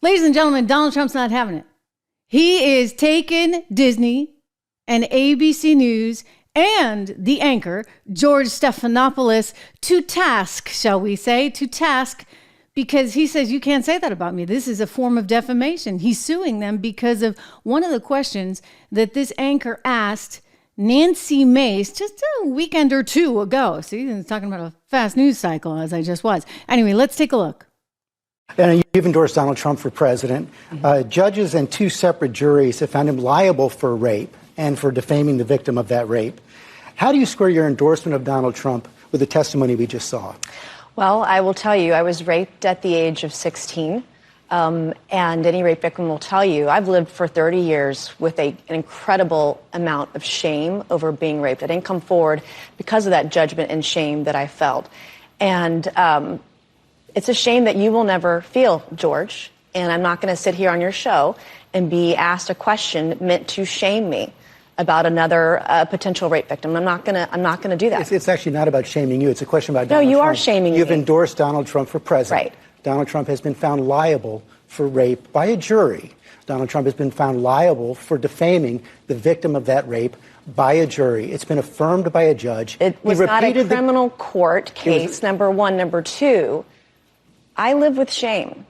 Ladies and gentlemen, Donald Trump's not having it. He is taking Disney and ABC News and the anchor, George Stephanopoulos, to task, shall we say, because he says, you can't say that about me. This is a form of defamation. He's suing them because of one of the questions that this anchor asked Nancy Mace just a weekend or two ago. See, he's talking about a fast news cycle, as I just was. Anyway, let's take a look. And you've endorsed Donald Trump for president. Judges and two separate juries have found him liable for rape and for defaming the victim of that rape. How do you square your endorsement of Donald Trump with the testimony we just saw? Well, I will tell you, I was raped at the age of 16. And any rape victim will tell you, I've lived for 30 years with an incredible amount of shame over being raped. I didn't come forward because of that judgment and shame that I felt. And it's a shame that you will never feel, George. And I'm not going to sit here on your show and be asked a question meant to shame me about another potential rape victim. I'm not going to do that. It's actually not about shaming you. It's a question about Donald Trump. No, you are shaming me. You've endorsed Donald Trump for president. Right. Donald Trump has been found liable for rape by a jury. Donald Trump has been found liable for defaming the victim of that rape by a jury. It's been affirmed by a judge. It was not a criminal court case, number one. Number two, I live with shame.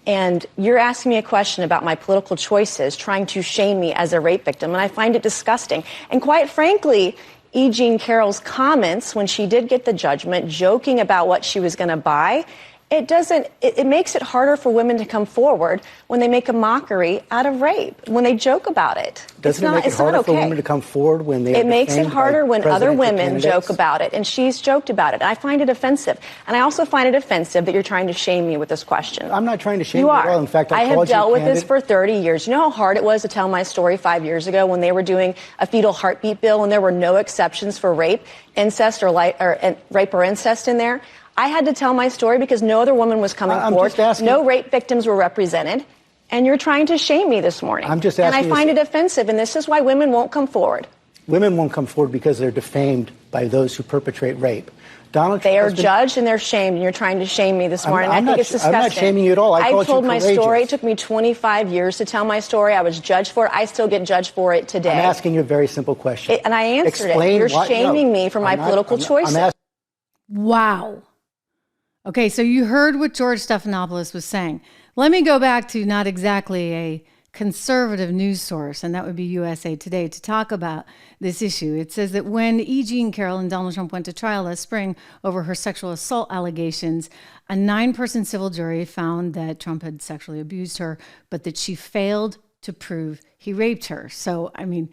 And you're asking me a question about my political choices, trying to shame me as a rape victim, and I find it disgusting. And quite frankly, E. Jean Carroll's comments when she did get the judgment, joking about what she was going to buy, it makes it harder for women to come forward when they make a mockery out of rape, when they joke about it. Doesn't it make it harder for women to come forward when they are It makes it harder when other women joke about it, and she's joked about it. I find it offensive. And I also find it offensive that you're trying to shame me with this question. I'm not trying to shame you at all. In fact, I have dealt with this for 30 years. You know how hard it was to tell my story 5 years ago when they were doing a fetal heartbeat bill and there were no exceptions for rape, incest, or rape or incest in there? I had to tell my story because no other woman was coming forward. No rape victims were represented. And you're trying to shame me this morning. I'm just asking. And I find it offensive, and this is why women won't come forward. Women won't come forward because they're defamed by those who perpetrate rape. Donald Trump they are judged and they're shamed, and you're trying to shame me this morning. I think it's disgusting. I'm not shaming you at all. I told my story. It took me 25 years to tell my story. I was judged for it. I still get judged for it today. I'm asking you a very simple question. And I answered it. You're shaming me for my political choices. Wow. Okay, so you heard what George Stephanopoulos was saying. Let me go back to not exactly a conservative news source, and that would be USA Today, to talk about this issue. It says that when E. Jean Carroll and Donald Trump went to trial last spring over her sexual assault allegations, a 9-person civil jury found that Trump had sexually abused her, but that she failed to prove he raped her. So, I mean,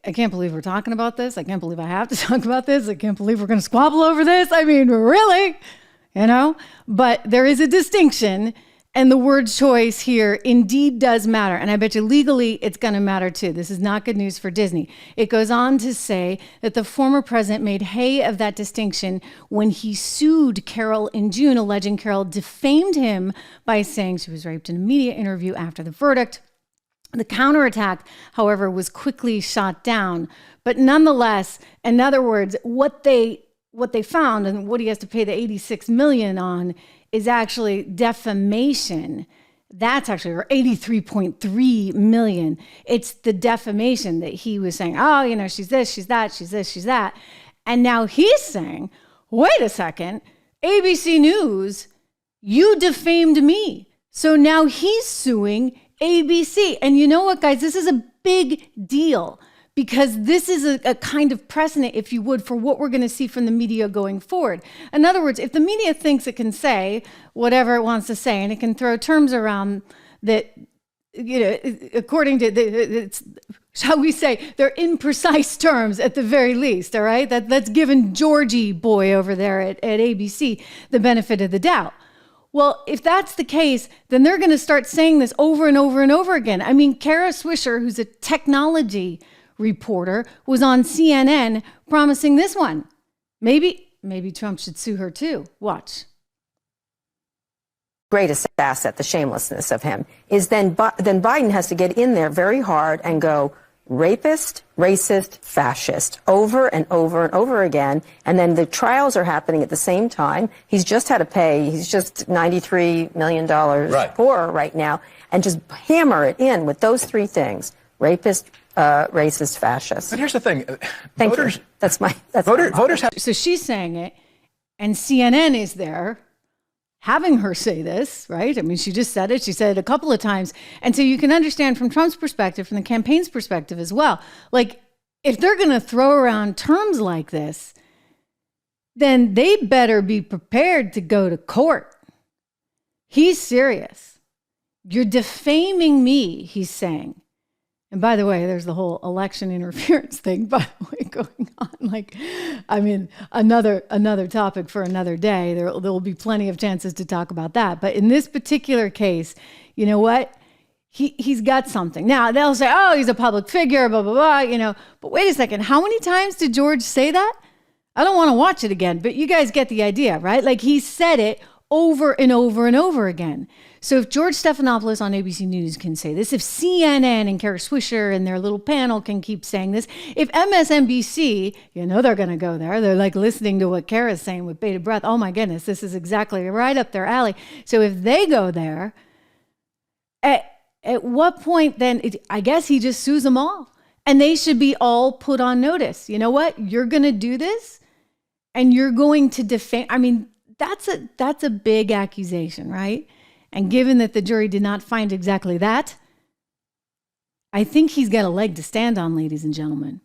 I can't believe we're talking about this. I can't believe I have to talk about this. I can't believe we're going to squabble over this. I mean, really? You know, but there is a distinction, and the word choice here indeed does matter. And I bet you legally it's going to matter too. This is not good news for Disney. It goes on to say that the former president made hay of that distinction when he sued Carroll in June, alleging Carroll defamed him by saying she was raped in a media interview after the verdict. The counterattack, however, was quickly shot down. But nonetheless, in other words, what they found and what he has to pay the $86 million on is actually defamation. That's actually, or $83.3 million. It's the defamation that he was saying, oh, you know, she's this, she's that, she's this, she's that. And now he's saying, wait a second, ABC News, you defamed me. So now he's suing ABC. And you know what, guys, this is a big deal, because this is a kind of precedent, if you would, for what we're going to see from the media going forward. In other words, if the media thinks it can say whatever it wants to say, and it can throw terms around that, you know, according to, shall we say, they're imprecise terms at the very least, all right? That's giving Georgie boy over there at ABC the benefit of the doubt. Well, if that's the case, then they're going to start saying this over and over and over again. I mean, Kara Swisher, who's a technology reporter, was on CNN promising this one. Maybe Trump should sue her too. Watch. Greatest asset, the shamelessness of him, is then Biden has to get in there very hard and go, rapist, racist, fascist, over and over and over again. And then the trials are happening at the same time. He's just had to pay, he's just $93 million poorer right now. And just hammer it in with those three things: rapist, racist, fascist. But here's the thing. Thank voters, you. That's my voters have. So she's saying it, and CNN is there having her say this, right? I mean, she just said it. She said it a couple of times. And so you can understand from Trump's perspective, from the campaign's perspective as well. Like, if they're going to throw around terms like this, then they better be prepared to go to court. He's serious. You're defaming me, he's saying. And by the way, there's the whole election interference thing, by the way, going on. Like, I mean, another topic for another day. There will be plenty of chances to talk about that. But in this particular case, you know what? He's got something. Now, they'll say, oh, he's a public figure, blah, blah, blah, you know. But wait a second. How many times did George say that? I don't want to watch it again, but you guys get the idea, right? Like, he said it over and over and over again. So if George Stephanopoulos on ABC News can say this, if CNN and Kara Swisher and their little panel can keep saying this, if MSNBC, you know they're going to go there. They're like listening to what Kara's saying with bated breath. Oh my goodness, this is exactly right up their alley. So if they go there, at what point then, I guess he just sues them all. And they should be all put on notice. You know what? You're going to do this and you're going to defame. I mean, that's a big accusation, right? And given that the jury did not find exactly that, I think he's got a leg to stand on, ladies and gentlemen.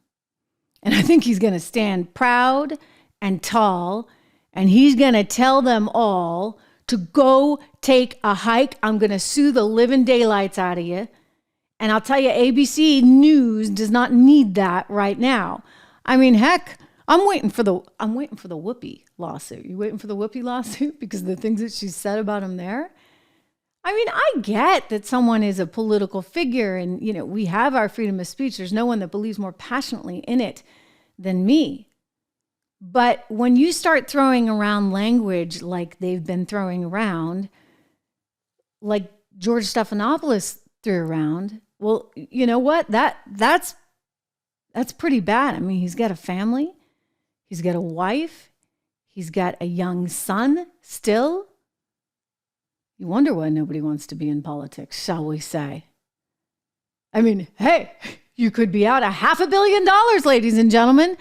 And I think he's going to stand proud and tall, and he's going to tell them all to go take a hike. I'm going to sue the living daylights out of you. And I'll tell you, ABC News does not need that right now. I mean, heck, I'm waiting for the Whoopi lawsuit. You waiting for the Whoopi lawsuit because of the things that she said about him there? I mean, I get that someone is a political figure and, you know, we have our freedom of speech. There's no one that believes more passionately in it than me. But when you start throwing around language like they've been throwing around, like George Stephanopoulos threw around, well, you know what? That's pretty bad. I mean, he's got a family. He's got a wife. He's got a young son still. You wonder why nobody wants to be in politics, shall we say? I mean, hey, you could be out $500 million, ladies and gentlemen.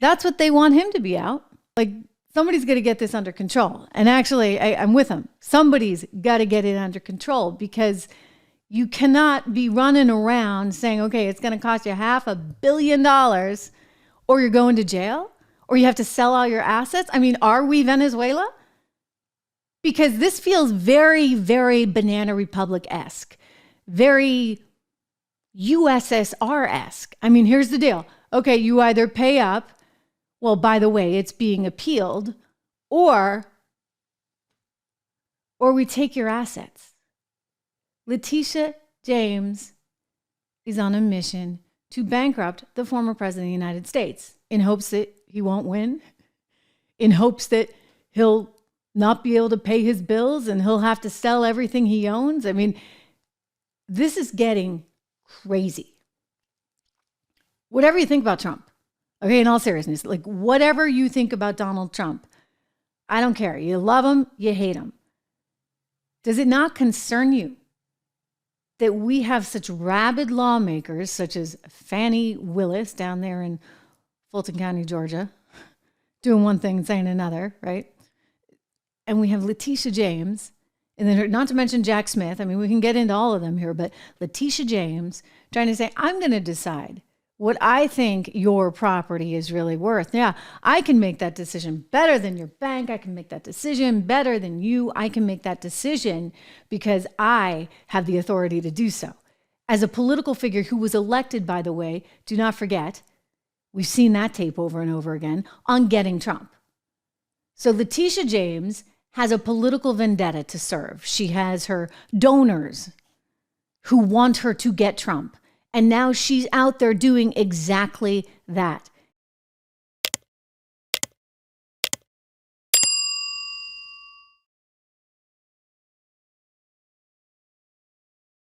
That's what they want him to be out. Like, somebody's going to get this under control. And actually, I'm with him. Somebody's got to get it under control because you cannot be running around saying, okay, it's going to cost you $500 million or you're going to jail or you have to sell all your assets. I mean, are we Venezuela? Because this feels very, very Banana Republic-esque, very USSR-esque. I mean, here's the deal. Okay, you either pay up, well, by the way, it's being appealed, or we take your assets. Letitia James is on a mission to bankrupt the former president of the United States in hopes that he won't win, in hopes that he'll not be able to pay his bills and he'll have to sell everything he owns. I mean, this is getting crazy. Whatever you think about Trump, okay, in all seriousness, like whatever you think about Donald Trump, I don't care. You love him, you hate him. Does it not concern you that we have such rabid lawmakers such as Fannie Willis down there in Fulton County, Georgia, doing one thing and saying another, right? And we have Letitia James, and then not to mention Jack Smith. I mean, we can get into all of them here, but Letitia James trying to say, I'm going to decide what I think your property is really worth. Yeah, I can make that decision better than your bank. I can make that decision better than you. I can make that decision because I have the authority to do so. As a political figure who was elected, by the way, do not forget, we've seen that tape over and over again, on getting Trump. So Letitia James has a political vendetta to serve. She has her donors who want her to get Trump. And now she's out there doing exactly that.